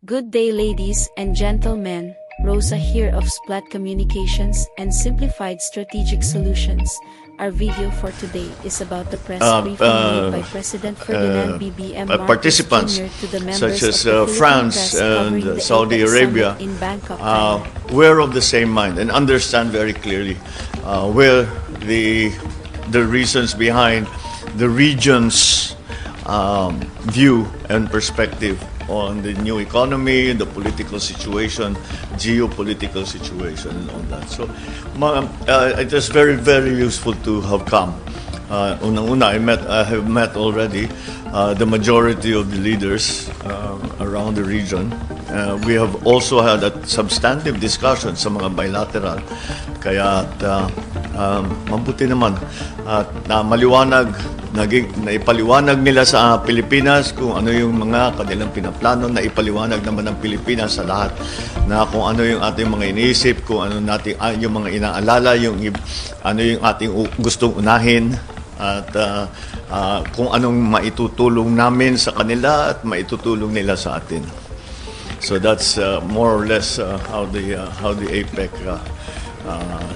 Good day, ladies and gentlemen. Rosa here of Splat Communications and Simplified Strategic Solutions. Our video for today is about the press briefing made by President Ferdinand Pbbm participants to the members such as of the France press covering and the Saudi APEC Arabia Summit in Bangkok, Thailand. were of the same mind and understand very clearly where the reasons behind the region's view and perspective on the new economy, the political situation, geopolitical situation, and all that. So, it is very, very useful to have come. Unang-una, I have met already the majority of the leaders around the region. We have also had a substantive discussion sa mga bilateral. Kaya mabuti naman at maliwanag, naipaliwanag nila sa Pilipinas kung ano yung mga kanilang pinaplano, naipaliwanag naman ng Pilipinas sa lahat na kung ano yung ating mga iniisip, kung ano natin yung mga inaalala, ano yung ating gustong unahin at kung anong maitutulong namin sa kanila at maitutulong nila sa atin. So that's more or less how the APEC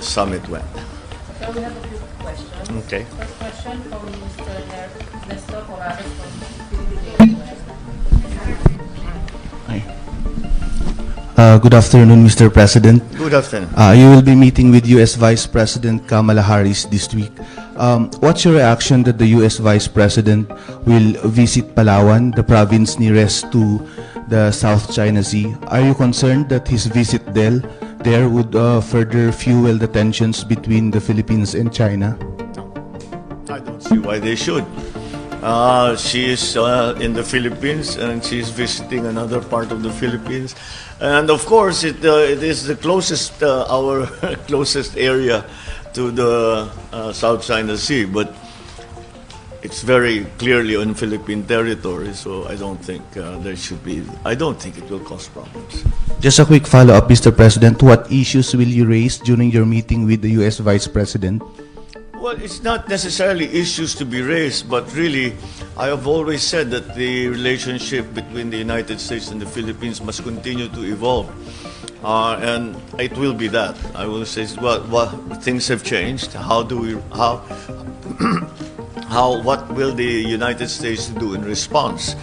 Summit went. So we have a few questions. Okay. First question from Mr. Nestor Corrales from Philippine. Good afternoon, Mr. President. Good afternoon. You will be meeting with U.S. Vice President Kamala Harris this week. What's your reaction that the U.S. Vice President will visit Palawan, the province nearest to the South China Sea? Are you concerned that his visit there would further fuel the tensions between the Philippines and China? I don't see why they should. She is in the Philippines and she is visiting another part of the Philippines. And of course, it is the closest, our closest area to the South China Sea. But it's very clearly on Philippine territory, so I don't think I don't think it will cause problems. Just a quick follow-up, Mr. President. What issues will you raise during your meeting with the U.S. Vice President? Well, it's not necessarily issues to be raised, but really, I have always said that the relationship between the United States and the Philippines must continue to evolve. And it will be that. I will say, well, things have changed. What will the United States do in response?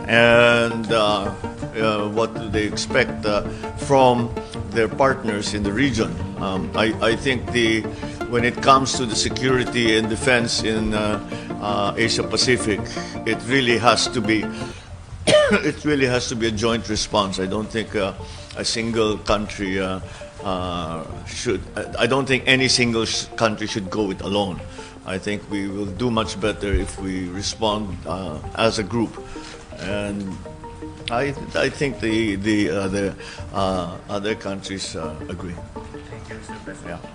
And what do they expect from their partners in the region? I think when it comes to the security and defense in Asia Pacific, it really has to be a joint response. I don't think a single country should. I don't think any single country should go it alone. I think we will do much better if we respond as a group, and I think the other countries agree. Thank you, Mr. President. Yeah.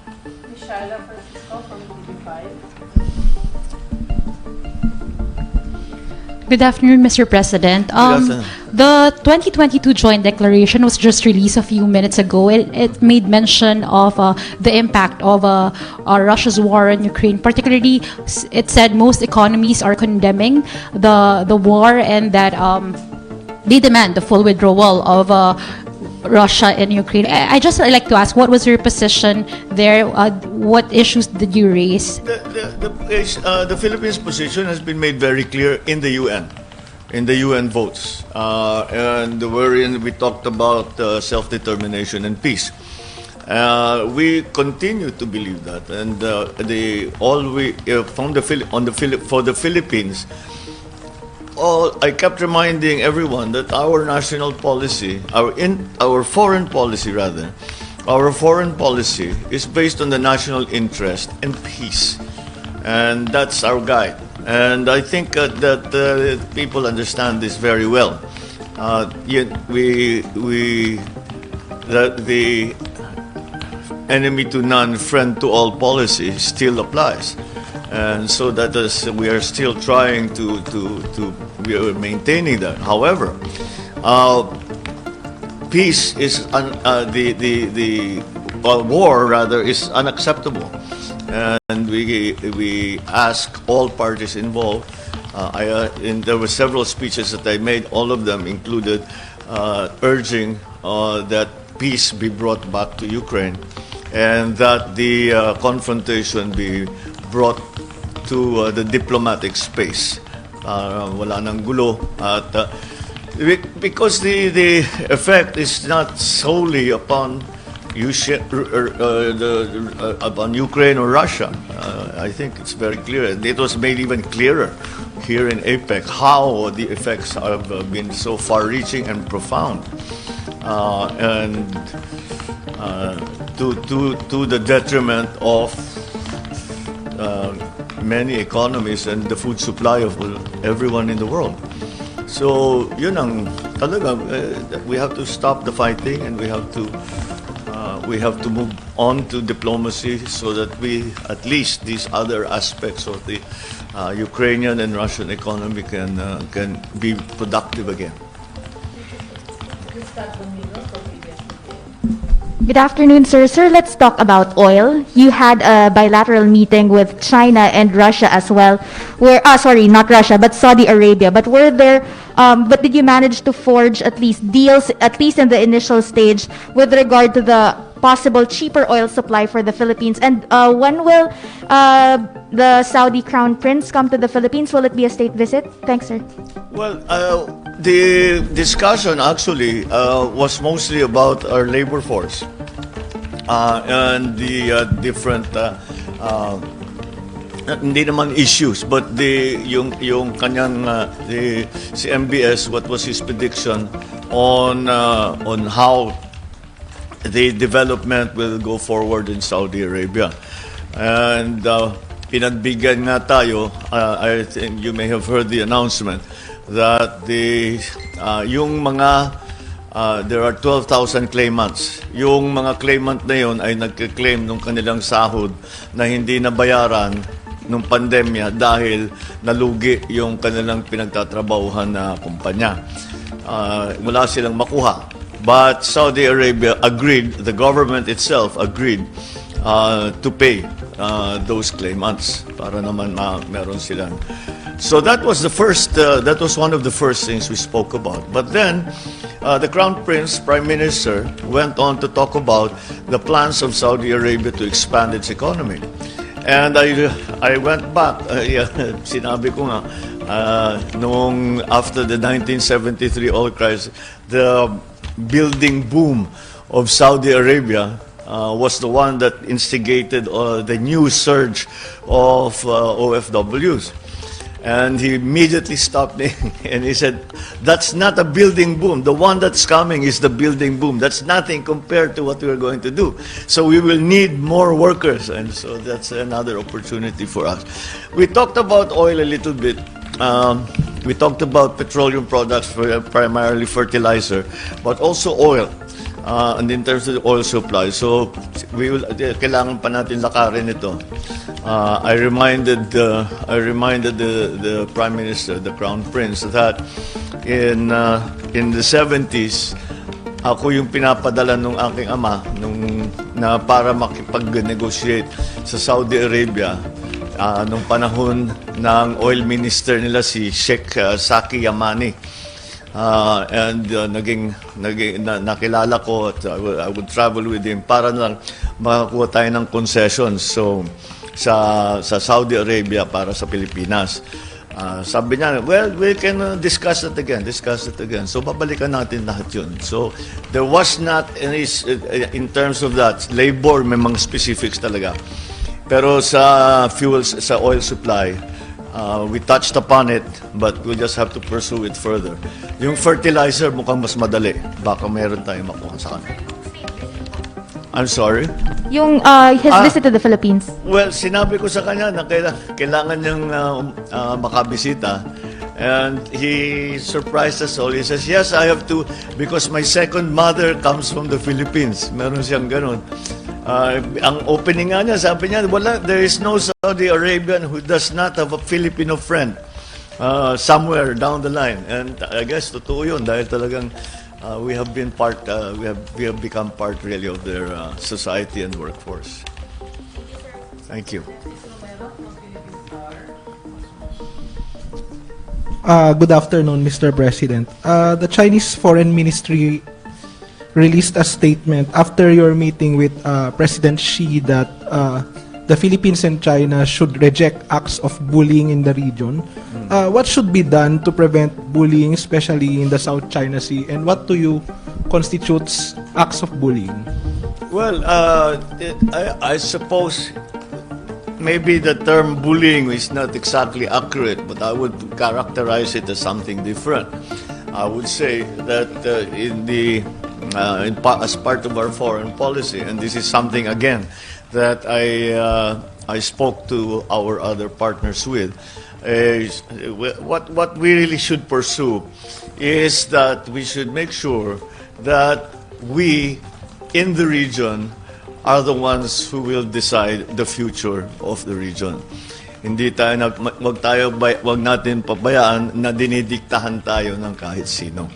Michelle Francisco from TV5. Good afternoon, Mr. President. afternoon. The 2022 Joint Declaration was just released a few minutes ago. It made mention of the impact of Russia's war in Ukraine. Particularly, it said most economies are condemning the war and that they demand the full withdrawal of Russia and Ukraine. I just like to ask, what was your position there? What issues did you raise? The Philippines' position has been made very clear in the UN votes, and wherein we talked about self-determination and peace. We continue to believe that, and for the Philippines. I kept reminding everyone that our national policy, our foreign policy is based on the national interest and peace, and that's our guide. And I think that people understand this very well. Yet the enemy to none, friend to all policy still applies. And so that is, we are still trying we are maintaining that. However, peace is war rather is unacceptable, and we ask all parties involved. There were several speeches that I made. All of them included urging that peace be brought back to Ukraine and that the confrontation be brought to the diplomatic space. Wala nang gulo at because the effect is not solely upon upon Ukraine or Russia. I think it's very clear. It was made even clearer here in APEC how the effects have been so far-reaching and profound, and to the detriment of many economies and the food supply of everyone in the world. So, yun ang talaga, we have to stop the fighting and we have to move on to diplomacy so that we, at least these other aspects of the Ukrainian and Russian economy can be productive again. Good afternoon, sir. Sir, let's talk about oil. You had a bilateral meeting with China and Russia as well. Sorry, not Russia, but Saudi Arabia. But but did you manage to forge at least deals, at least in the initial stage, with regard to the possible cheaper oil supply for the Philippines? And when will the Saudi Crown Prince come to the Philippines? Will it be a state visit? Thanks, sir. Well, the discussion actually was mostly about our labor force and the different hindi naman issues, but yung kanyang si MBS, what was his prediction on how the development will go forward in Saudi Arabia. And pinagbigyan nga tayo, I think you may have heard the announcement that yung mga there are 12,000 claimants. Yung mga claimant na yon ay nagke-claim nung kanilang sahod na hindi nabayaran nung pandemya dahil nalugi yung kanilang pinagtatrabahuhan na kumpanya. Wala silang makuha. But Saudi Arabia agreed, the government itself agreed to pay those claimants para naman meron silang. So that was that was one of the first things we spoke about. But then the Crown Prince, Prime Minister, went on to talk about the plans of Saudi Arabia to expand its economy. And I went back, sinabi ko nga, noong after the 1973 oil crisis, the building boom of Saudi Arabia was the one that instigated the new surge of OFWs. And he immediately stopped me and he said, that's not a building boom. The one that's coming is the building boom. That's nothing compared to what we're going to do. So we will need more workers. And so that's another opportunity for us. We talked about oil a little bit. We talked about petroleum products, primarily fertilizer, but also oil. And in terms of the oil supply, so kailangan pa natin lakarin ito. I reminded the Prime Minister, the Crown Prince, that in the 70s, ako yung pinapadala nung aking ama na para makipag-negotiate sa Saudi Arabia nung panahon ng oil minister nila si Sheikh Saki Yamani. And nakilala ko at I would travel with him para lang makakuha tayo ng concessions sa Saudi Arabia para sa Pilipinas. Sabi niya, well, we can discuss it again. So babalikan natin lahat yun. So there was not any, in terms of that, labor, may mga specifics talaga. Pero sa fuels, sa oil supply, we touched upon it, but we'll just have to pursue it further. Yung fertilizer mukhang mas madali. Baka meron tayong makuha sa kanya. I'm sorry? Yung his visit to the Philippines. Well, sinabi ko sa kanya na kailangan niyang makabisita. And he surprised us all. He says, yes, I have to, because my second mother comes from the Philippines. Meron siyang ganun. Ang opening nga niya, sabi niya, there is no Saudi Arabian who does not have a Filipino friend somewhere down the line. And I guess totoo yun dahil talagang we have been part, we have become part really of their society and workforce. Thank you. Good afternoon, Mr. President. The Chinese Foreign Ministry released a statement after your meeting with President Xi that the Philippines and China should reject acts of bullying in the region. What should be done to prevent bullying, especially in the South China Sea, and what to you constitutes acts of bullying? Well, I suppose maybe the term bullying is not exactly accurate, but I would characterize it as something different. I would say that as part of our foreign policy, and this is something again that I spoke to our other partners with, is what we really should pursue is that we should make sure that we in the region are the ones who will decide the future of the region. Hindi tayo wag natin pabayaan na dinidiktahan tayo ng kahit sino.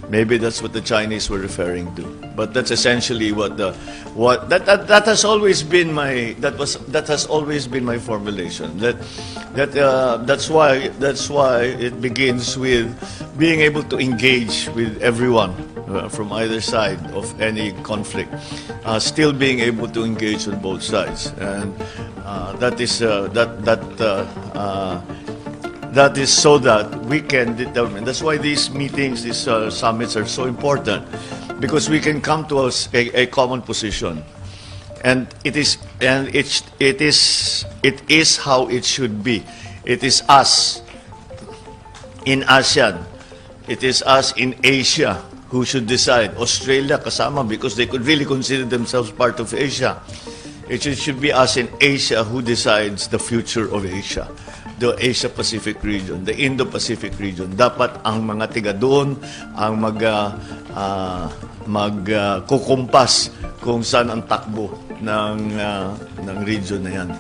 Maybe that's what the Chinese were referring to. But that's essentially that has always been my formulation. That's why it begins with being able to engage with everyone from either side of any conflict, still being able to engage on both sides, and that is so that we can determine. That's why these meetings, these summits are so important, because we can come to a common position, and it is how it should be. It is us in ASEAN. It is us in Asia who should decide. Australia kasama, because they could really consider themselves part of Asia. It should be us in Asia who decides the future of Asia, the Asia-Pacific region, the Indo-Pacific region. Dapat ang mga tiga doon ang magkukumpas kung saan ang takbo ng region na yan.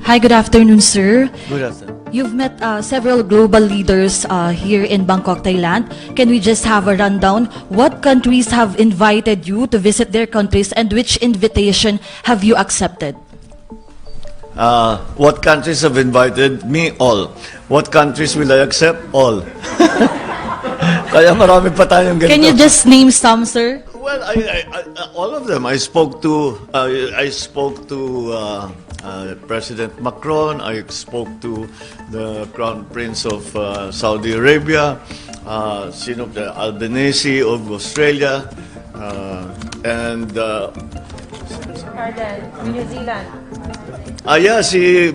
Hi, good afternoon, sir. Good afternoon. You've met several global leaders here in Bangkok, Thailand. Can we just have a rundown? What countries have invited you to visit their countries, and which invitation have you accepted? What countries have invited me? All. What countries will I accept? All. Kaya marami pa tayong ganito. Can you just name some, sir? Well, all of them. I spoke to President Macron. I spoke to the Crown Prince of Saudi Arabia, the Albanese of Australia, and Arden, New Zealand. si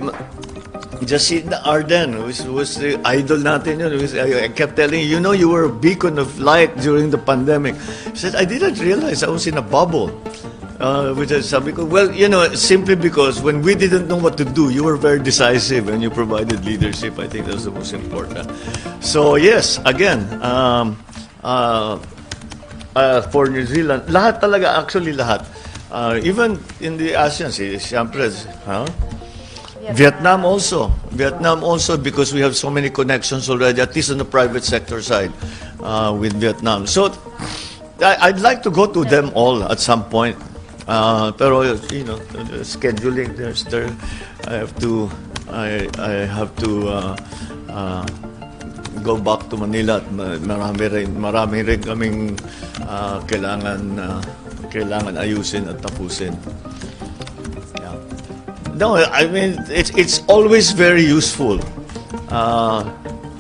Jacinda Ardern, who was the idol natin yun. I kept telling you know, you were a beacon of light during the pandemic. She said, I didn't realize I was in a bubble. Which is sabi ko, well, simply because when we didn't know what to do, you were very decisive and you provided leadership. I think that's the most important. So yes, again, for New Zealand, lahat talaga, actually lahat. Even in the ASEAN, siyempre, Vietnam also, because we have so many connections already, at least on the private sector side, with Vietnam. So I'd like to go to them all at some point. Pero scheduling, I have to go back to Manila at marami rin kaming kailangan ayusin at tapusin. Yeah. No, I mean it's always very useful.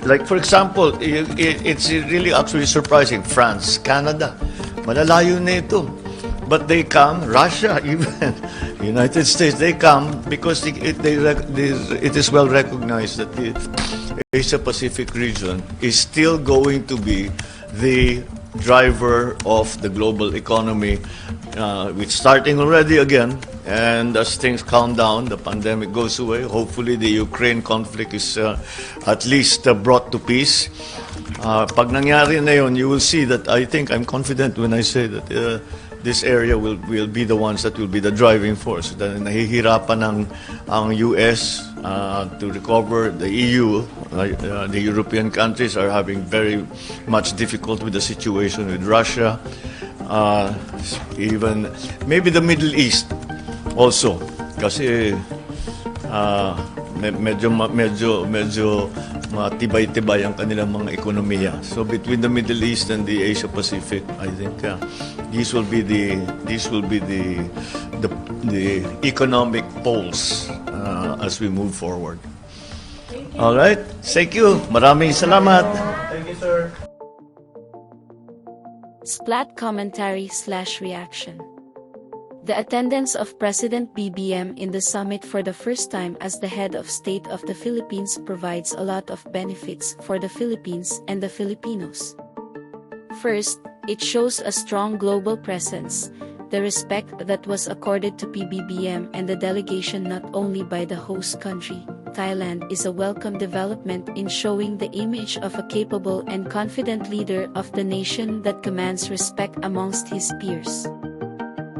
Like for example, it's really actually surprising. France, Canada, malalayo na ito. But they come, Russia, even United States, they come because it is well recognized that the Asia-Pacific region is still going to be the driver of the global economy. It's starting already again, and as things calm down, the pandemic goes away. Hopefully, the Ukraine conflict is at least brought to peace. Pag nangyari na yun, you will see that I'm confident when I say that this area will be the ones that will be the driving force. Nahihirapan ang US to recover. The EU, the European countries are having very much difficult with the situation with Russia. Even maybe the Middle East also, kasi medyo matibay-tibay ang kanilang mga ekonomiya. So between the Middle East and the Asia Pacific, I think these will be the economic poles as we move forward. All right, thank you. Maraming salamat. Thank you, sir. Splat commentary/reaction. The attendance of President Pbbm in the summit for the first time as the head of state of the Philippines provides a lot of benefits for the Philippines and the Filipinos. First, it shows a strong global presence, the respect that was accorded to Pbbm and the delegation not only by the host country. Thailand is a welcome development in showing the image of a capable and confident leader of the nation that commands respect amongst his peers.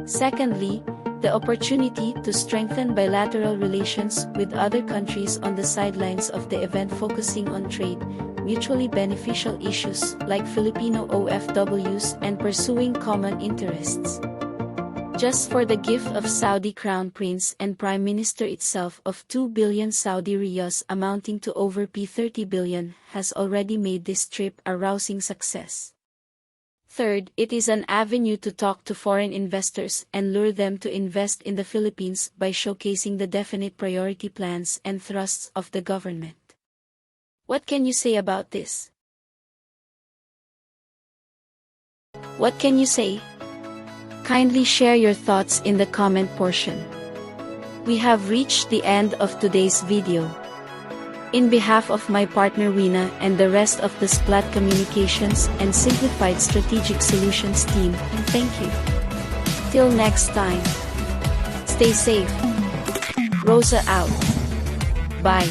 Secondly, the opportunity to strengthen bilateral relations with other countries on the sidelines of the event, focusing on trade, mutually beneficial issues like Filipino OFWs and pursuing common interests. Just for the gift of Saudi Crown Prince and Prime Minister itself of 2 billion Saudi riyals amounting to over P30 billion has already made this trip a rousing success. Third, it is an avenue to talk to foreign investors and lure them to invest in the Philippines by showcasing the definite priority plans and thrusts of the government. What can you say about this? What can you say? Kindly share your thoughts in the comment portion. We have reached the end of today's video. In behalf of my partner Rina and the rest of the Splat Communications and Simplified Strategic Solutions team, thank you. Till next time. Stay safe. Rosa out. Bye.